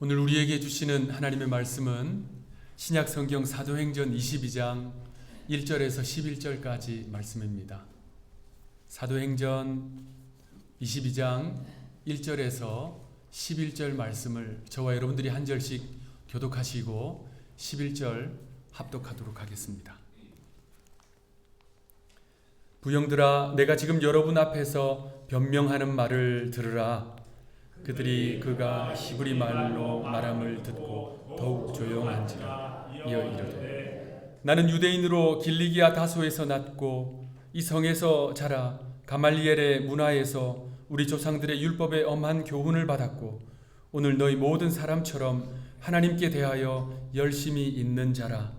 오늘 우리에게 주시는 하나님의 말씀은 신약 성경 사도행전 22장 1절에서 11절까지 말씀입니다. 사도행전 22장 1절에서 11절 말씀을 저와 여러분들이 한 절씩 교독하시고 11절 합독하도록 하겠습니다. 부형들아, 내가 지금 여러분 앞에서 변명하는 말을 들으라. 그들이 그가 히브리 말로 말함을 듣고 더욱 조용한지라 이어 이르되, 나는 유대인으로 길리기아 다소에서 났고 이 성에서 자라 가말리엘의 문화에서 우리 조상들의 율법의 엄한 교훈을 받았고 오늘 너희 모든 사람처럼 하나님께 대하여 열심히 있는 자라.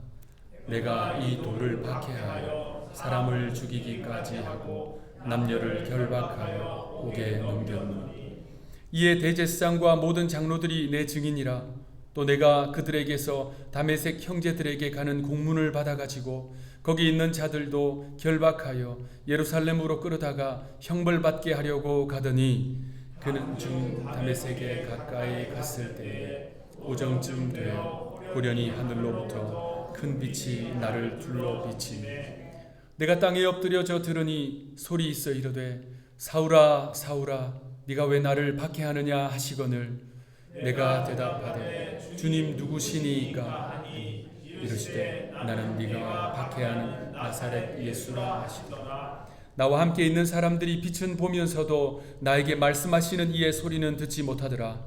내가 이 돌을 박해하여 사람을 죽이기까지 하고 남녀를 결박하여 옥에 넘겼노니 이에 대제사장과 모든 장로들이 내 증인이라. 또 내가 그들에게서 다메섹 형제들에게 가는 공문을 받아가지고 거기 있는 자들도 결박하여 예루살렘으로 끌어다가 형벌받게 하려고 가더니 그는 중 다메섹에 가까이 갔을 때에 오정쯤 되어 고련히 하늘로부터 큰 빛이 나를 둘러 비치니 내가 땅에 엎드려져 들으니 소리 있어 이르되, 사울아 사울아 네가 왜 나를 박해하느냐 하시거늘 내가 대답하되 주님 누구시니까 하니 이르시되 나는 네가 박해하는 나사렛 예수라 하시더라. 나와 함께 있는 사람들이 빛은 보면서도 나에게 말씀하시는 이의 소리는 듣지 못하더라.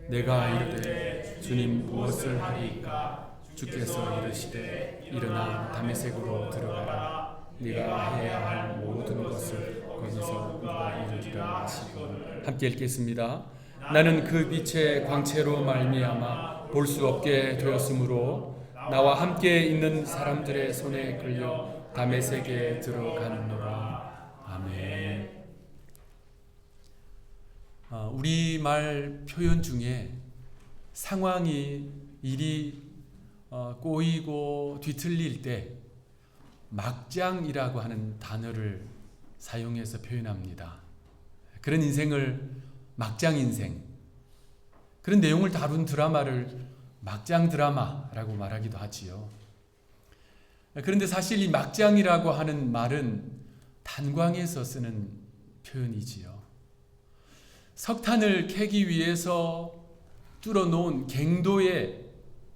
내가 이르되 주님 무엇을 하리이까? 주께서 이르시되 일어나 다메섹으로 들어가라. 네가 해야 할 모든 것을 거기서 네가 이루리라 하시고. 함께 읽겠습니다. 나는 그 빛의 광채로 말미암아 볼 수 없게 되었으므로 나와 함께 있는 사람들의 손에 끌려 다메섹에 들어가는노라. 아멘. 우리말 표현 중에 상황이 일이 꼬이고 뒤틀릴 때 막장이라고 하는 단어를 사용해서 표현합니다. 그런 인생을 막장 인생, 그런 내용을 다룬 드라마를 막장 드라마라고 말하기도 하지요. 그런데 사실 이 막장이라고 하는 말은 탄광에서 쓰는 표현이지요. 석탄을 캐기 위해서 뚫어놓은 갱도의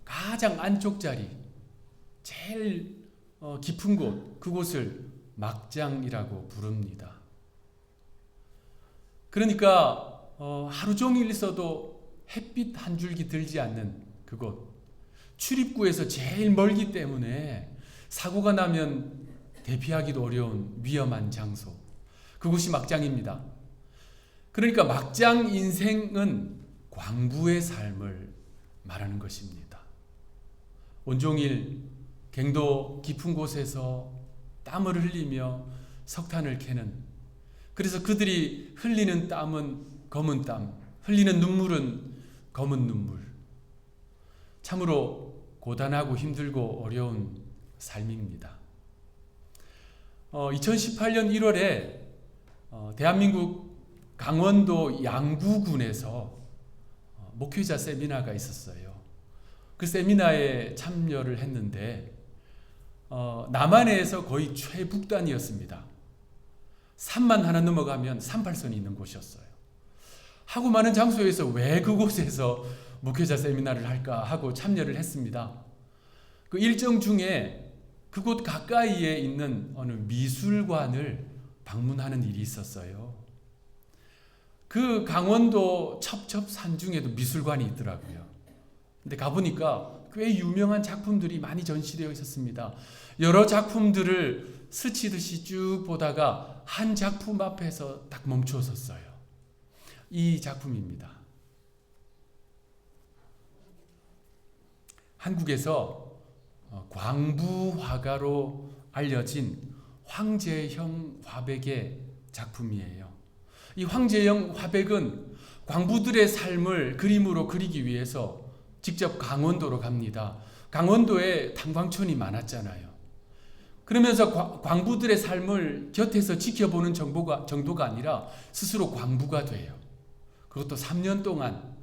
가장 안쪽 자리, 제일 깊은 곳, 그곳을 막장이라고 부릅니다. 그러니까 하루 종일 있어도 햇빛 한 줄기 들지 않는 그곳, 출입구에서 제일 멀기 때문에 사고가 나면 대피하기도 어려운 위험한 장소, 그곳이 막장입니다. 그러니까 막장 인생은 광부의 삶을 말하는 것입니다. 온종일 갱도 깊은 곳에서 땀을 흘리며 석탄을 캐는, 그래서 그들이 흘리는 땀은 검은 땀, 흘리는 눈물은 검은 눈물. 참으로 고단하고 힘들고 어려운 삶입니다. 2018년 1월에 대한민국 강원도 양구군에서 목회자 세미나가 있었어요. 그 세미나에 참여를 했는데 남한에서 거의 최북단이었습니다. 산만 하나 넘어가면 38선이 있는 곳이었어요. 하고 많은 장소에서 왜 그곳에서 목회자 세미나를 할까 하고 참여를 했습니다. 그 일정 중에 그곳 가까이에 있는 어느 미술관을 방문하는 일이 있었어요. 그 강원도 첩첩산 중에도 미술관이 있더라고요. 근데 가보니까 꽤 유명한 작품들이 많이 전시되어 있었습니다. 여러 작품들을 스치듯이 쭉 보다가 한 작품 앞에서 딱 멈춰섰어요. 이 작품입니다. 한국에서 광부 화가로 알려진 황제형 화백의 작품이에요. 이 황제형 화백은 광부들의 삶을 그림으로 그리기 위해서 직접 강원도로 갑니다. 강원도에 탄광촌이 많았잖아요. 그러면서 광부들의 삶을 곁에서 지켜보는 정도가 아니라 스스로 광부가 돼요. 그것도 3년 동안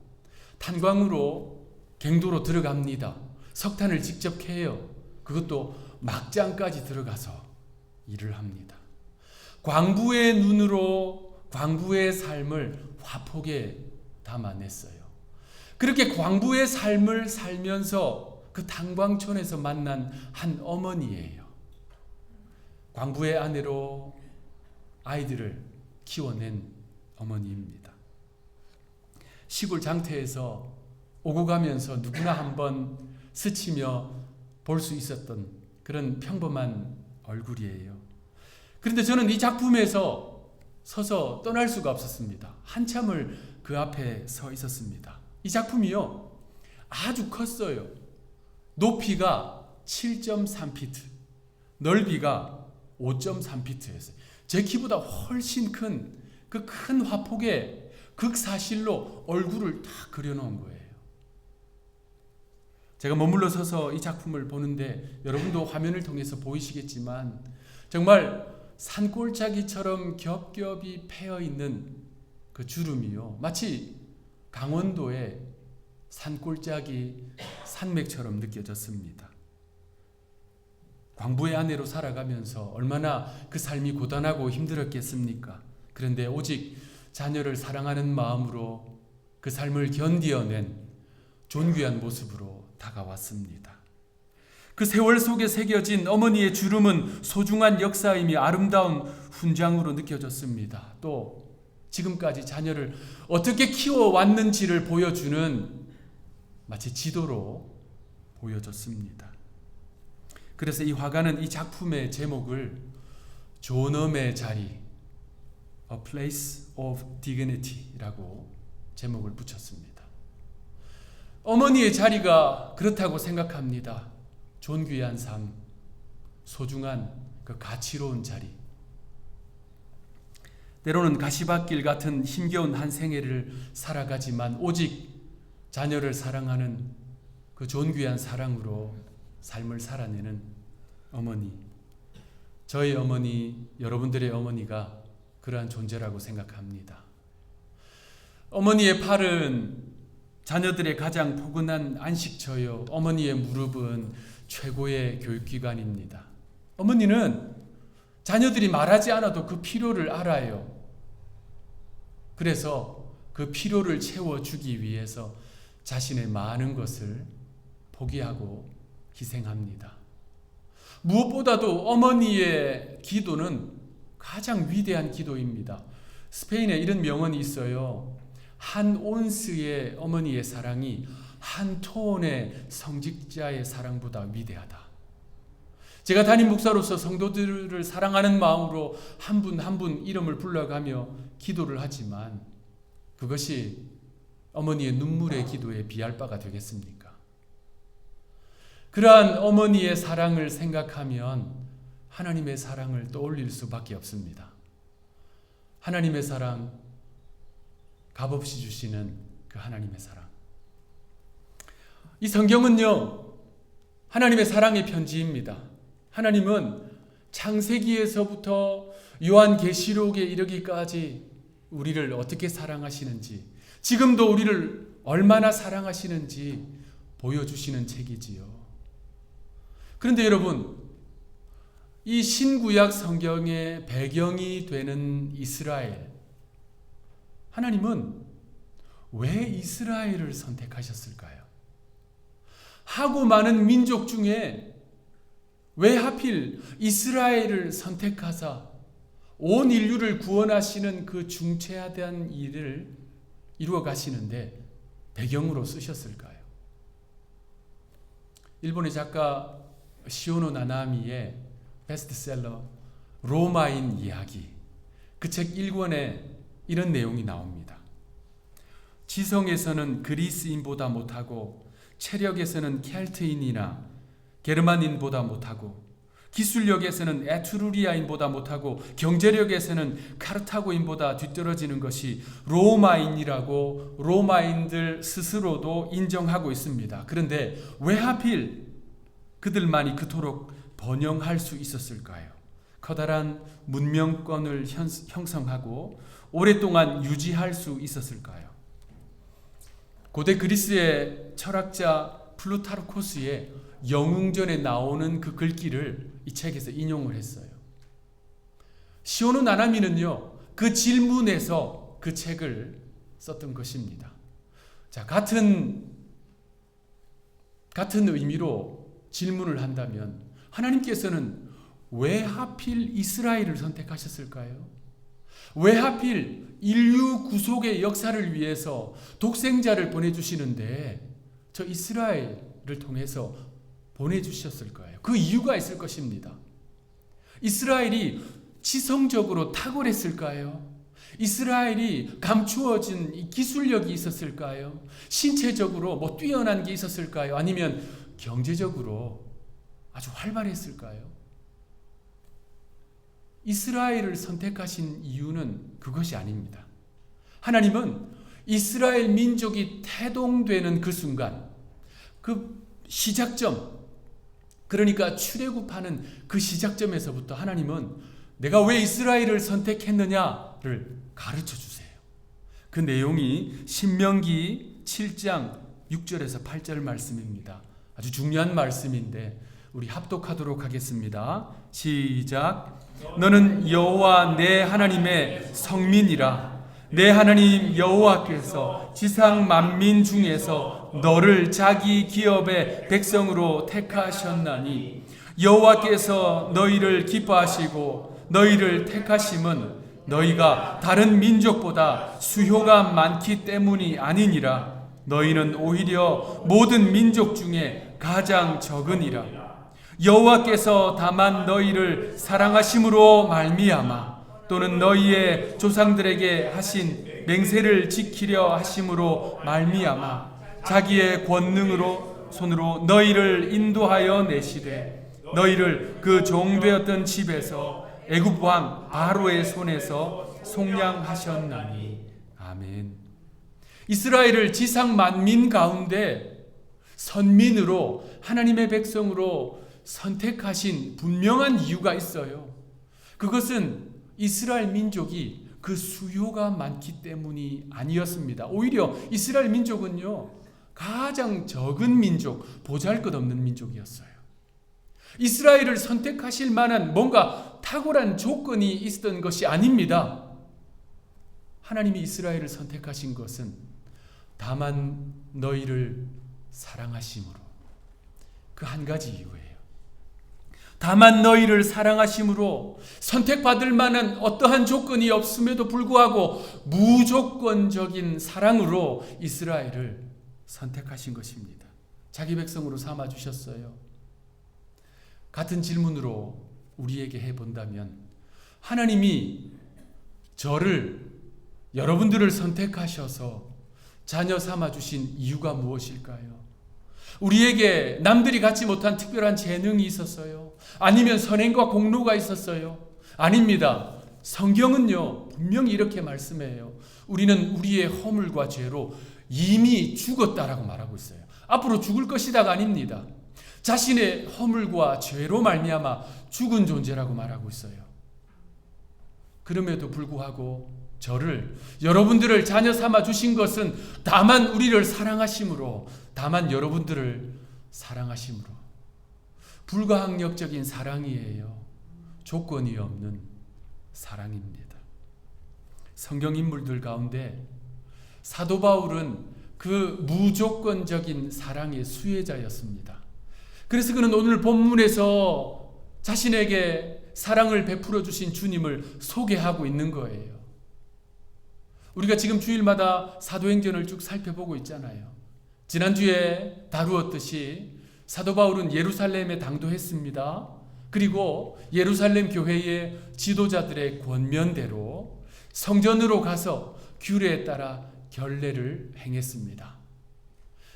탄광으로 갱도로 들어갑니다. 석탄을 직접 캐요. 그것도 막장까지 들어가서 일을 합니다. 광부의 눈으로 광부의 삶을 화폭에 담아냈어요. 그렇게 광부의 삶을 살면서 그 탄광촌에서 만난 한 어머니예요. 광부의 아내로 아이들을 키워낸 어머니입니다. 시골 장터에서 오고 가면서 누구나 한번 스치며 볼 수 있었던 그런 평범한 얼굴이에요. 그런데 저는 이 작품에서 서서 떠날 수가 없었습니다. 한참을 그 앞에 서 있었습니다. 이 작품이요, 아주 컸어요. 높이가 7.3피트, 넓이가 5.3피트였어요. 제 키보다 훨씬 큰 그 큰 화폭에 극사실로 얼굴을 다 그려놓은 거예요. 제가 머물러 서서 이 작품을 보는데 여러분도 화면을 통해서 보이시겠지만 정말 산골짜기처럼 겹겹이 패어있는 그 주름이요, 마치 강원도의 산골짜기 산맥처럼 느껴졌습니다. 광부의 아내로 살아가면서 얼마나 그 삶이 고단하고 힘들었겠습니까? 그런데 오직 자녀를 사랑하는 마음으로 그 삶을 견디어낸 존귀한 모습으로 다가왔습니다. 그 세월 속에 새겨진 어머니의 주름은 소중한 역사이며 아름다운 훈장으로 느껴졌습니다. 또 지금까지 자녀를 어떻게 키워왔는지를 보여주는 마치 지도로 보여졌습니다. 그래서 이 화가는 이 작품의 제목을 존엄의 자리, A Place of Dignity라고 제목을 붙였습니다. 어머니의 자리가 그렇다고 생각합니다. 존귀한 삶, 소중한 그 가치로운 자리. 때로는 가시밭길 같은 힘겨운 한 생애를 살아가지만 오직 자녀를 사랑하는 그 존귀한 사랑으로 삶을 살아내는 어머니. 저희 어머니, 여러분들의 어머니가 그러한 존재라고 생각합니다. 어머니의 팔은 자녀들의 가장 포근한 안식처요, 어머니의 무릎은 최고의 교육기관입니다. 어머니는 자녀들이 말하지 않아도 그 필요를 알아요. 그래서 그 필요를 채워주기 위해서 자신의 많은 것을 포기하고 희생합니다. 무엇보다도 어머니의 기도는 가장 위대한 기도입니다. 스페인에 이런 명언이 있어요. 한 온스의 어머니의 사랑이 한 톤의 성직자의 사랑보다 위대하다. 제가 담임 목사로서 성도들을 사랑하는 마음으로 한 분 한 분 이름을 불러가며 기도를 하지만 그것이 어머니의 눈물의 기도에 비할 바가 되겠습니까? 그러한 어머니의 사랑을 생각하면 하나님의 사랑을 떠올릴 수밖에 없습니다. 하나님의 사랑, 값없이 주시는 그 하나님의 사랑. 이 성경은요, 하나님의 사랑의 편지입니다. 하나님은 창세기에서부터 요한계시록에 이르기까지 우리를 어떻게 사랑하시는지, 지금도 우리를 얼마나 사랑하시는지 보여주시는 책이지요. 그런데 여러분, 이 신구약 성경의 배경이 되는 이스라엘, 하나님은 왜 이스라엘을 선택하셨을까요? 하고 많은 민족 중에 왜 하필 이스라엘을 선택하사 온 인류를 구원하시는 그 중체하던 일을 이루어 가시는데 배경으로 쓰셨을까요? 일본의 작가 시오노 나나미의 베스트셀러 로마인 이야기, 그 책 1권에 이런 내용이 나옵니다. 지성에서는 그리스인보다 못하고 체력에서는 켈트인이나 게르만인보다 못하고 기술력에서는 에트루리아인보다 못하고 경제력에서는 카르타고인보다 뒤떨어지는 것이 로마인이라고 로마인들 스스로도 인정하고 있습니다. 그런데 왜 하필 그들만이 그토록 번영할 수 있었을까요? 커다란 문명권을 형성하고 오랫동안 유지할 수 있었을까요? 고대 그리스의 철학자 플루타르코스의 영웅전에 나오는 그 글귀를 이 책에서 인용을 했어요. 시오노 나나미는요, 그 질문에서 그 책을 썼던 것입니다. 자, 같은 의미로 질문을 한다면 하나님께서는 왜 하필 이스라엘을 선택하셨을까요? 왜 하필 인류 구속의 역사를 위해서 독생자를 보내주시는데 저 이스라엘을 통해서 보내주셨을까요? 그 이유가 있을 것입니다. 이스라엘이 지성적으로 탁월했을까요? 이스라엘이 감추어진 이 기술력이 있었을까요? 신체적으로 뛰어난 게 있었을까요? 아니면 경제적으로 아주 활발했을까요? 이스라엘을 선택하신 이유는 그것이 아닙니다. 하나님은 이스라엘 민족이 태동되는 그 순간, 그 시작점, 그러니까 출애굽하는 그 시작점에서부터 하나님은 내가 왜 이스라엘을 선택했느냐를 가르쳐 주세요. 그 내용이 신명기 7장 6절에서 8절 말씀입니다. 아주 중요한 말씀인데 우리 합독하도록 하겠습니다. 시작. 너는 여호와 내 하나님의 성민이라. 내 하나님 여호와께서 지상 만민 중에서 너를 자기 기업의 백성으로 택하셨나니 여호와께서 너희를 기뻐하시고 너희를 택하심은 너희가 다른 민족보다 수효가 많기 때문이 아니니라. 너희는 오히려 모든 민족 중에 가장 적으니라. 여호와께서 다만 너희를 사랑하심으로 말미암아 또는 너희의 조상들에게 하신 맹세를 지키려 하심으로 말미암아 자기의 권능으로 손으로 너희를 인도하여 내시되 너희를 그 종되었던 집에서 애굽 왕 바로의 손에서 속량하셨나니. 아멘. 이스라엘을 지상 만민 가운데 선민으로 하나님의 백성으로 선택하신 분명한 이유가 있어요. 그것은 이스라엘 민족이 그 수요가 많기 때문이 아니었습니다. 오히려 이스라엘 민족은요, 가장 적은 민족, 보잘것없는 민족이었어요. 이스라엘을 선택하실 만한 뭔가 탁월한 조건이 있었던 것이 아닙니다. 하나님이 이스라엘을 선택하신 것은 다만 너희를 사랑하심으로, 그 한 가지 이유예요. 다만 너희를 사랑하심으로 선택받을 만한 어떠한 조건이 없음에도 불구하고 무조건적인 사랑으로 이스라엘을 선택하신 것입니다. 자기 백성으로 삼아주셨어요. 같은 질문으로 우리에게 해본다면 하나님이 저를, 여러분들을 선택하셔서 자녀 삼아주신 이유가 무엇일까요? 우리에게 남들이 갖지 못한 특별한 재능이 있었어요? 아니면 선행과 공로가 있었어요? 아닙니다. 성경은요, 분명히 이렇게 말씀해요. 우리는 우리의 허물과 죄로 이미 죽었다라고 말하고 있어요. 앞으로 죽을 것이다가 아닙니다. 자신의 허물과 죄로 말미암아 죽은 존재라고 말하고 있어요. 그럼에도 불구하고 저를, 여러분들을 자녀 삼아 주신 것은 다만 우리를 사랑하심으로, 다만 여러분들을 사랑하심으로. 불가항력적인 사랑이에요. 조건이 없는 사랑입니다. 성경 인물들 가운데 사도 바울은 그 무조건적인 사랑의 수혜자였습니다. 그래서 그는 오늘 본문에서 자신에게 사랑을 베풀어 주신 주님을 소개하고 있는 거예요. 우리가 지금 주일마다 사도행전을 쭉 살펴보고 있잖아요. 지난주에 다루었듯이 사도 바울은 예루살렘에 당도했습니다. 그리고 예루살렘 교회의 지도자들의 권면대로 성전으로 가서 규례에 따라 결례를 행했습니다.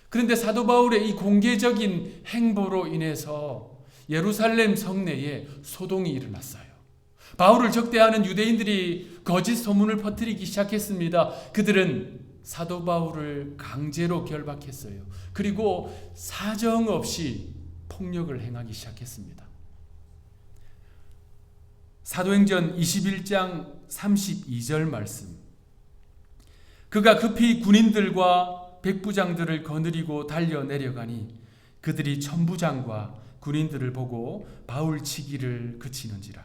그런데 사도 바울의 이 공개적인 행보로 인해서 예루살렘 성내에 소동이 일어났어요. 바울을 적대하는 유대인들이 거짓 소문을 퍼뜨리기 시작했습니다. 그들은 사도 바울을 강제로 결박했어요. 그리고 사정없이 폭력을 행하기 시작했습니다. 사도행전 21장 32절 말씀. 그가 급히 군인들과 백부장들을 거느리고 달려 내려가니 그들이 천부장과 군인들을 보고 바울치기를 그치는지라.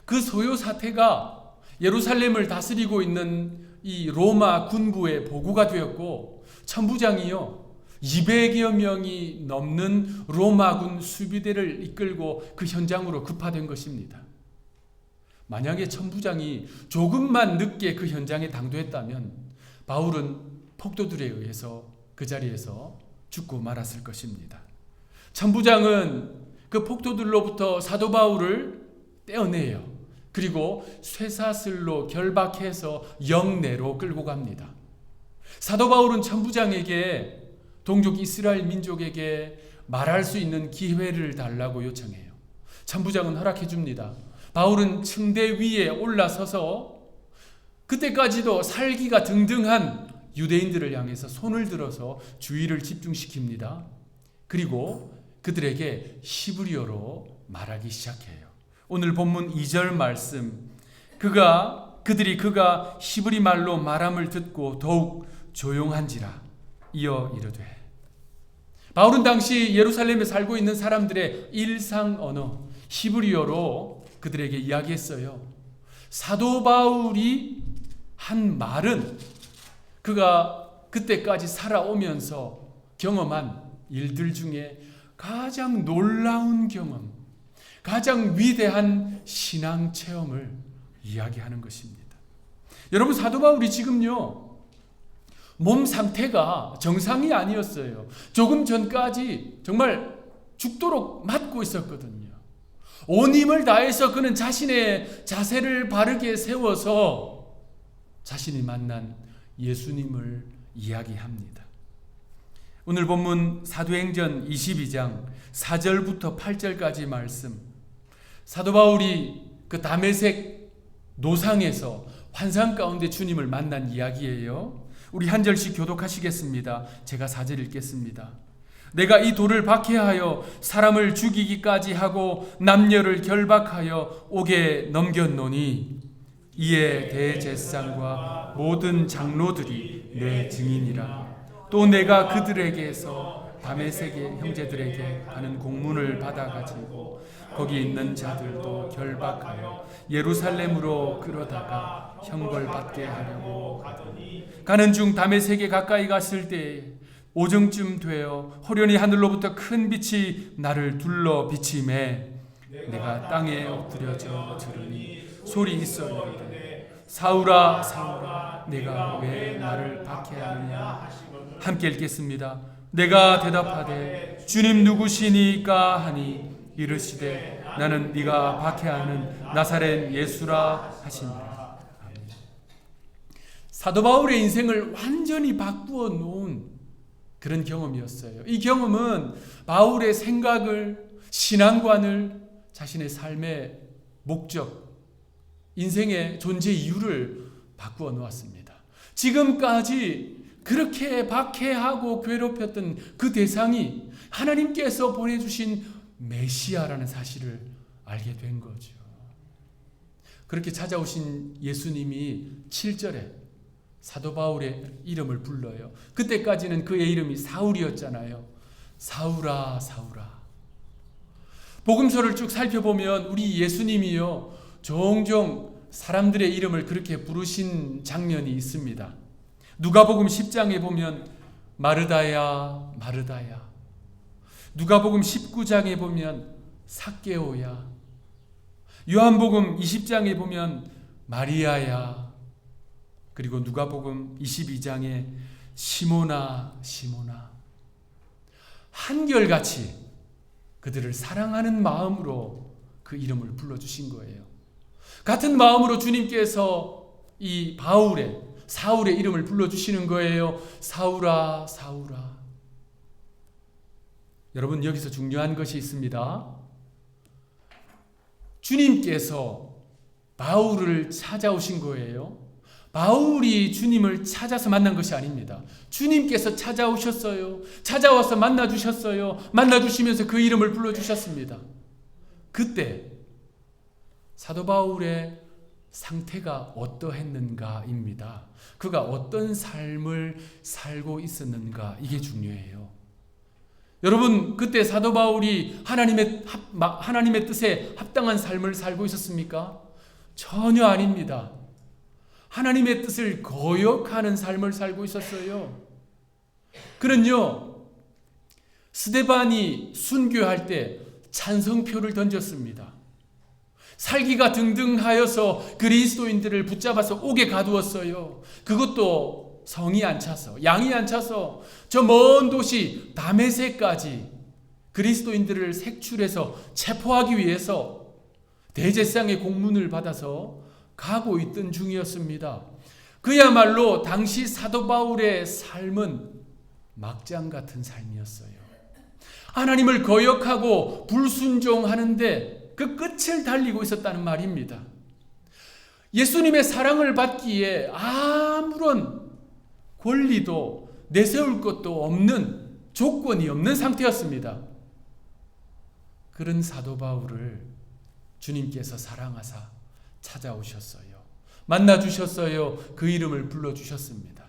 그 소요 사태가 예루살렘을 다스리고 있는 이 로마 군부의 보고가 되었고, 천부장이요 200여 명이 넘는 로마군 수비대를 이끌고 그 현장으로 급파된 것입니다. 만약에 천부장이 조금만 늦게 그 현장에 당도했다면 바울은 폭도들에 의해서 그 자리에서 죽고 말았을 것입니다. 천부장은 그 폭도들로부터 사도 바울을 떼어내요. 그리고 쇠사슬로 결박해서 영내로 끌고 갑니다. 사도 바울은 천부장에게 동족 이스라엘 민족에게 말할 수 있는 기회를 달라고 요청해요. 천부장은 허락해 줍니다. 바울은 층대 위에 올라서서 그때까지도 살기가 등등한 유대인들을 향해서 손을 들어서 주의를 집중시킵니다. 그리고 그들에게 히브리어로 말하기 시작해요. 오늘 본문 2절 말씀, 그들이 히브리 말로 말함을 듣고 더욱 조용한지라. 이어 이르되, 바울은 당시 예루살렘에 살고 있는 사람들의 일상 언어 히브리어로 그들에게 이야기했어요. 사도 바울이 한 말은 그가 그때까지 살아오면서 경험한 일들 중에 가장 놀라운 경험, 가장 위대한 신앙 체험을 이야기하는 것입니다. 여러분, 사도 바울이 지금요 몸 상태가 정상이 아니었어요. 조금 전까지 정말 죽도록 맞고 있었거든요. 온 힘을 다해서 그는 자신의 자세를 바르게 세워서 자신이 만난 예수님을 이야기합니다. 오늘 본문 사도행전 22장 4절부터 8절까지 말씀, 사도 바울이 그 다메섹 노상에서 환상 가운데 주님을 만난 이야기예요. 우리 한 절씩 교독하시겠습니다. 제가 4절 읽겠습니다. 내가 이 돌을 박해하여 사람을 죽이기까지 하고 남녀를 결박하여 옥에 넘겼노니 이에 대제사장과 모든 장로들이 내 증인이라. 또 내가 그들에게서 다메섹의 형제들에게 하는 공문을 받아가지고 거기 있는 자들도 결박하여 예루살렘으로 끌어다가 형벌받게 하려고 하더니 가는 중 다메섹에 가까이 갔을 때 오정쯤 되어 호련히 하늘로부터 큰 빛이 나를 둘러 비치매 내가 땅에 엎드려져 들으니 소리 있어 이르되 사울아 사울아 내가 왜 나를 박해하느냐. 함께 읽겠습니다. 내가 대답하되 주님 누구시니까 하니 이르시되 나는 네가 박해하는 나사렛 예수라 하시니라. 사도 바울의 인생을 완전히 바꾸어 놓은 그런 경험이었어요. 이 경험은 바울의 생각을, 신앙관을, 자신의 삶의 목적, 인생의 존재 이유를 바꾸어 놓았습니다. 지금까지 그렇게 박해하고 괴롭혔던 그 대상이 하나님께서 보내주신 메시아라는 사실을 알게 된 거죠. 그렇게 찾아오신 예수님이 7절에 사도 바울의 이름을 불러요. 그때까지는 그의 이름이 사울이었잖아요. 사울아 사울아. 복음서를 쭉 살펴보면 우리 예수님이요 종종 사람들의 이름을 그렇게 부르신 장면이 있습니다. 누가복음 10장에 보면 마르다야 마르다야, 누가복음 19장에 보면 삭개오야, 요한복음 20장에 보면 마리아야, 그리고 누가복음 22장에 시모나 시모나. 한결같이 그들을 사랑하는 마음으로 그 이름을 불러주신 거예요. 같은 마음으로 주님께서 이 사울의 이름을 불러주시는 거예요. 사울아 사울아. 여러분, 여기서 중요한 것이 있습니다. 주님께서 바울을 찾아오신 거예요. 바울이 주님을 찾아서 만난 것이 아닙니다. 주님께서 찾아오셨어요. 찾아와서 만나주셨어요. 만나주시면서 그 이름을 불러주셨습니다. 그때 사도 바울의 상태가 어떠했는가입니다. 그가 어떤 삶을 살고 있었는가, 이게 중요해요. 여러분, 그때 사도 바울이 하나님의 뜻에 합당한 삶을 살고 있었습니까? 전혀 아닙니다. 하나님의 뜻을 거역하는 삶을 살고 있었어요. 그는요, 스데반이 순교할 때 찬성표를 던졌습니다. 살기가 등등하여서 그리스도인들을 붙잡아서 옥에 가두었어요. 그것도 성이 안 차서, 양이 안 차서 저 먼 도시 다메섹까지 그리스도인들을 색출해서 체포하기 위해서 대제사장의 공문을 받아서 가고 있던 중이었습니다. 그야말로 당시 사도 바울의 삶은 막장 같은 삶이었어요. 하나님을 거역하고 불순종하는데 그 끝을 달리고 있었다는 말입니다. 예수님의 사랑을 받기에 아무런 권리도 내세울 것도 없는, 조건이 없는 상태였습니다. 그런 사도 바울을 주님께서 사랑하사 찾아오셨어요. 만나주셨어요. 그 이름을 불러주셨습니다.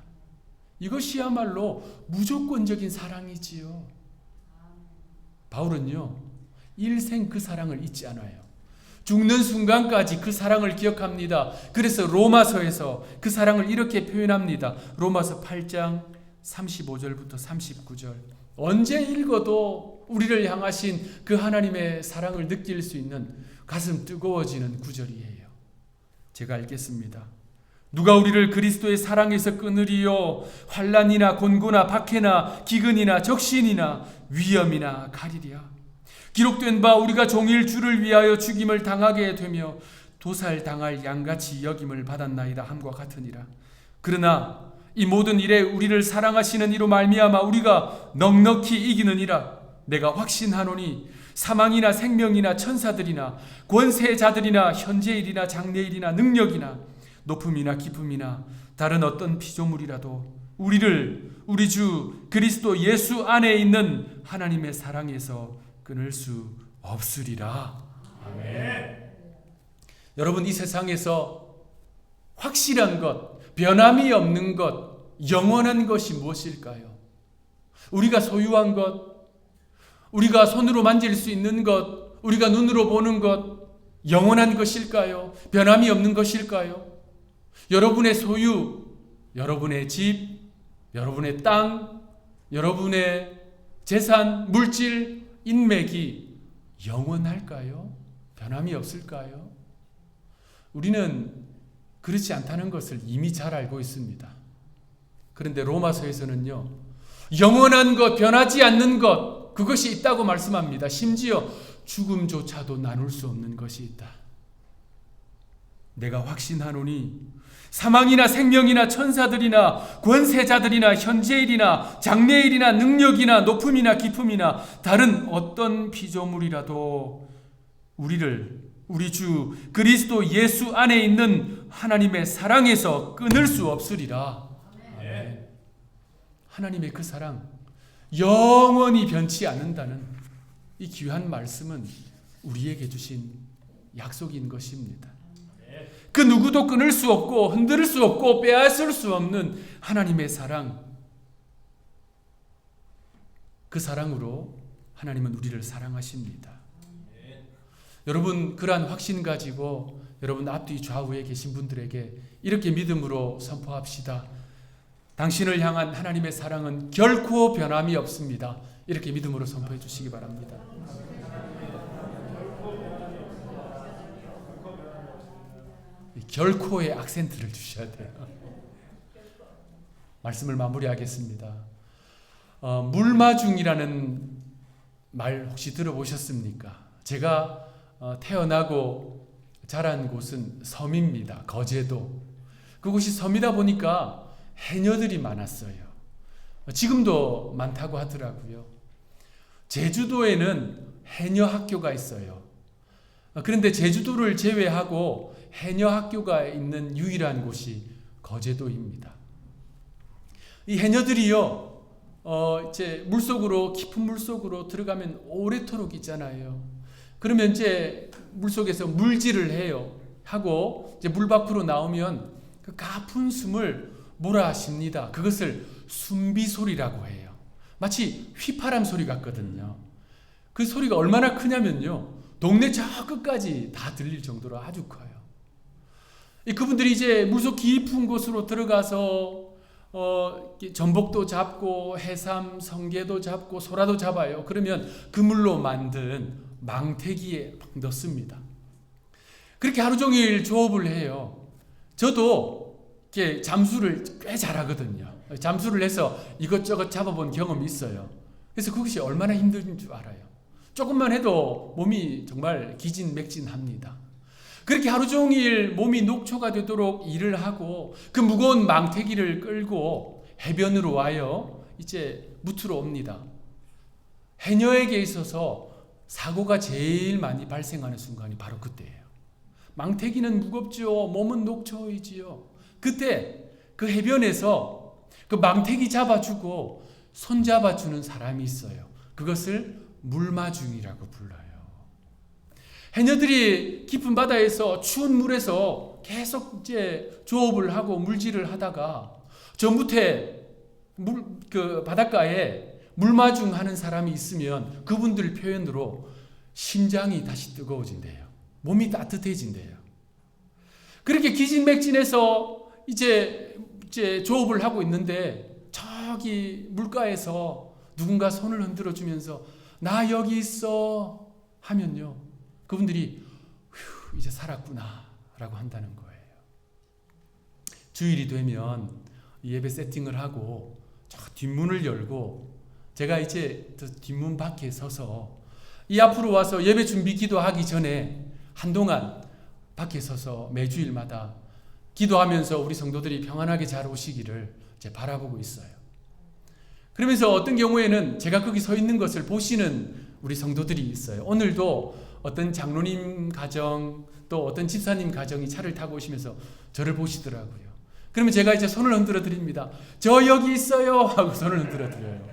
이것이야말로 무조건적인 사랑이지요. 바울은요, 일생 그 사랑을 잊지 않아요. 죽는 순간까지 그 사랑을 기억합니다. 그래서 로마서에서 그 사랑을 이렇게 표현합니다. 로마서 8장 35절부터 39절. 언제 읽어도 우리를 향하신 그 하나님의 사랑을 느낄 수 있는 가슴 뜨거워지는 구절이에요. 제가 읽겠습니다. 누가 우리를 그리스도의 사랑에서 끊으리요? 환난이나 곤고나 박해나 기근이나 적신이나 위험이나 가리랴. 기록된 바 우리가 종일 주를 위하여 죽임을 당하게 되며 도살당할 양같이 여김을 받았나이다 함과 같으니라. 그러나 이 모든 일에 우리를 사랑하시는 이로 말미암아 우리가 넉넉히 이기느니라. 내가 확신하노니 사망이나 생명이나 천사들이나 권세자들이나 현재일이나 장래일이나 능력이나 높음이나 깊음이나 다른 어떤 피조물이라도 우리를 우리 주 그리스도 예수 안에 있는 하나님의 사랑에서 끊을 수 없으리라. 아멘. 여러분, 이 세상에서 확실한 것, 변함이 없는 것, 영원한 것이 무엇일까요? 우리가 소유한 것, 우리가 손으로 만질 수 있는 것, 우리가 눈으로 보는 것, 영원한 것일까요? 변함이 없는 것일까요? 여러분의 소유, 여러분의 집, 여러분의 땅, 여러분의 재산, 물질, 인맥이 영원할까요? 변함이 없을까요? 우리는 그렇지 않다는 것을 이미 잘 알고 있습니다. 그런데 로마서에서는요, 영원한 것, 변하지 않는 것, 그것이 있다고 말씀합니다. 심지어 죽음조차도 나눌 수 없는 것이 있다. 내가 확신하노니 사망이나 생명이나 천사들이나 권세자들이나 현재일이나 장래일이나 능력이나 높음이나 깊음이나 다른 어떤 피조물이라도 우리를 우리 주 그리스도 예수 안에 있는 하나님의 사랑에서 끊을 수 없으리라. 아멘. 하나님의 그 사랑 영원히 변치 않는다는 이 귀한 말씀은 우리에게 주신 약속인 것입니다. 그 누구도 끊을 수 없고 흔들 수 없고 빼앗을 수 없는 하나님의 사랑, 그 사랑으로 하나님은 우리를 사랑하십니다. 여러분, 그러한 확신 가지고 여러분 앞뒤 좌우에 계신 분들에게 이렇게 믿음으로 선포합시다. 당신을 향한 하나님의 사랑은 결코 변함이 없습니다. 이렇게 믿음으로 선포해 주시기 바랍니다. 결코의 악센트를 주셔야 돼요. 말씀을 마무리하겠습니다. 물마중이라는 말 혹시 들어보셨습니까? 제가 태어나고 자란 곳은 섬입니다. 거제도. 그곳이 섬이다 보니까 해녀들이 많았어요. 지금도 많다고 하더라고요. 제주도에는 해녀 학교가 있어요. 그런데 제주도를 제외하고 해녀 학교가 있는 유일한 곳이 거제도입니다. 이 해녀들이요, 이제 물속으로, 깊은 물속으로 들어가면 오래도록 있잖아요. 그러면 이제 물속에서 물질을 해요. 하고 이제 물 밖으로 나오면 그 가쁜 숨을 몰아쉽니다. 그것을 숨비 소리라고 해요. 마치 휘파람 소리 같거든요. 그 소리가 얼마나 크냐면요, 동네 저 끝까지 다 들릴 정도로 아주 커요. 그분들이 이제 물속 깊은 곳으로 들어가서 전복도 잡고 해삼, 성게도 잡고 소라도 잡아요. 그러면 그물로 만든 망태기에 넣습니다. 그렇게 하루 종일 조업을 해요. 저도 이렇게 잠수를 꽤 잘하거든요. 잠수를 해서 이것저것 잡아본 경험이 있어요. 그래서 그것이 얼마나 힘든 줄 알아요. 조금만 해도 몸이 정말 기진맥진합니다. 그렇게 하루 종일 몸이 녹초가 되도록 일을 하고 그 무거운 망태기를 끌고 해변으로 와요. 이제 무트로 옵니다. 해녀에게 있어서 사고가 제일 많이 발생하는 순간이 바로 그때예요. 망태기는 무겁죠. 몸은 녹초이지요. 그때 그 해변에서 그 망태기 잡아주고 손 잡아주는 사람이 있어요. 그것을 물마중이라고 불러요. 해녀들이 깊은 바다에서 추운 물에서 계속 이제 조업을 하고 물질을 하다가 저 무태 그 바닷가에 물마중하는 사람이 있으면 그분들 표현으로 심장이 다시 뜨거워진대요. 몸이 따뜻해진대요. 그렇게 기진맥진해서 이제 조업을 하고 있는데 저기 물가에서 누군가 손을 흔들어 주면서 나 여기 있어 하면요, 그분들이 휴, 이제 살았구나 라고 한다는 거예요. 주일이 되면 예배 세팅을 하고 저 뒷문을 열고 제가 이제 저 뒷문 밖에 서서 이 앞으로 와서 예배 준비 기도하기 전에 한동안 밖에 서서 매주일마다 기도하면서 우리 성도들이 평안하게 잘 오시기를 이제 바라보고 있어요. 그러면서 어떤 경우에는 제가 거기 서 있는 것을 보시는 우리 성도들이 있어요. 오늘도 어떤 장로님 가정 또 어떤 집사님 가정이 차를 타고 오시면서 저를 보시더라고요. 그러면 제가 이제 손을 흔들어 드립니다. 저 여기 있어요 하고 손을 흔들어 드려요.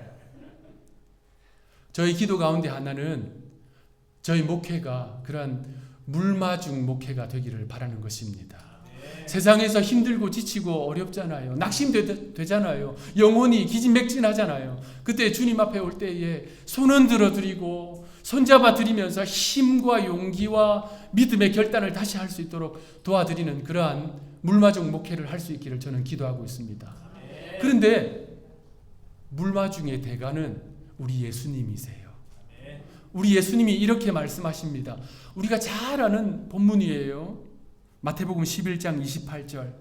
저희 기도 가운데 하나는 저희 목회가 그러한 물마중 목회가 되기를 바라는 것입니다. 세상에서 힘들고 지치고 어렵잖아요. 낙심되잖아요. 영혼이 기진맥진하잖아요. 그때 주님 앞에 올 때에 손 흔들어 드리고 손잡아 드리면서 힘과 용기와 믿음의 결단을 다시 할 수 있도록 도와드리는 그러한 물마중 목회를 할 수 있기를 저는 기도하고 있습니다. 그런데 물마중의 대가는 우리 예수님이세요. 우리 예수님이 이렇게 말씀하십니다. 우리가 잘 아는 본문이에요. 마태복음 11장 28절.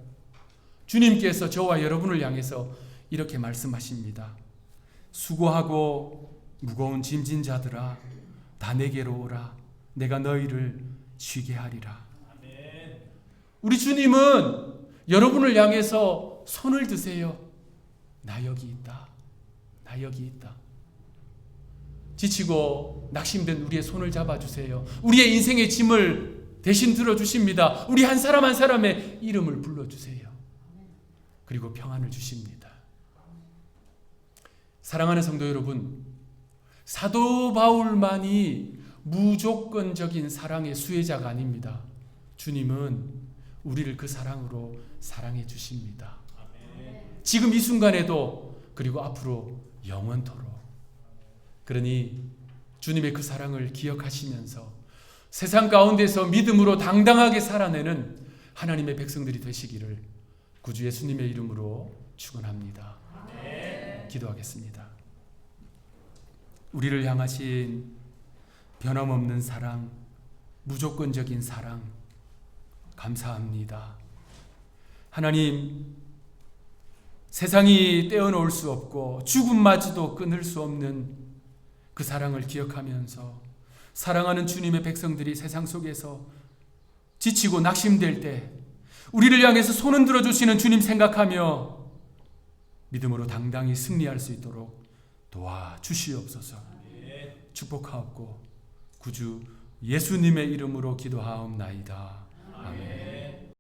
주님께서 저와 여러분을 향해서 이렇게 말씀하십니다. 수고하고 무거운 짐진 자들아 다 내게로 오라. 내가 너희를 쉬게 하리라. 우리 주님은 여러분을 향해서 손을 드세요. 나 여기 있다. 나 여기 있다. 지치고 낙심된 우리의 손을 잡아주세요. 우리의 인생의 짐을 대신 들어주십니다. 우리 한 사람 한 사람의 이름을 불러주세요. 그리고 평안을 주십니다. 사랑하는 성도 여러분, 사도 바울만이 무조건적인 사랑의 수혜자가 아닙니다. 주님은 우리를 그 사랑으로 사랑해 주십니다. 지금 이 순간에도 그리고 앞으로 영원토록. 그러니 주님의 그 사랑을 기억하시면서 세상 가운데서 믿음으로 당당하게 살아내는 하나님의 백성들이 되시기를 구주 예수님의 이름으로 축원합니다. 기도하겠습니다. 우리를 향하신 변함없는 사랑, 무조건적인 사랑 감사합니다. 하나님, 세상이 떼어놓을 수 없고 죽음마저도 끊을 수 없는 그 사랑을 기억하면서 사랑하는 주님의 백성들이 세상 속에서 지치고 낙심될 때 우리를 향해서 손은 들어주시는 주님 생각하며 믿음으로 당당히 승리할 수 있도록 도와주시옵소서. 축복하옵고 구주 예수님의 이름으로 기도하옵나이다. 아멘.